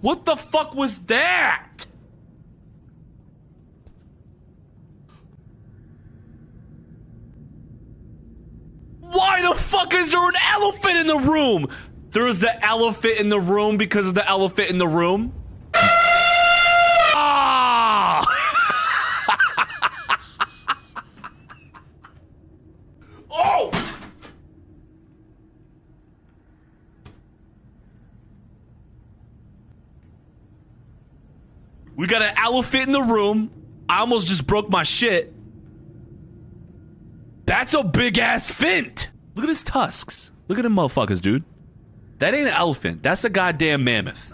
What the fuck was that? Why the fuck is there an elephant in the room? There's the elephant in the room because of the elephant in the room? Ah! Oh! We got an elephant in the room. I almost just broke my shit. That's a big ass fint. Look at his tusks. Look at them motherfuckers, dude. That ain't an elephant. That's a goddamn mammoth.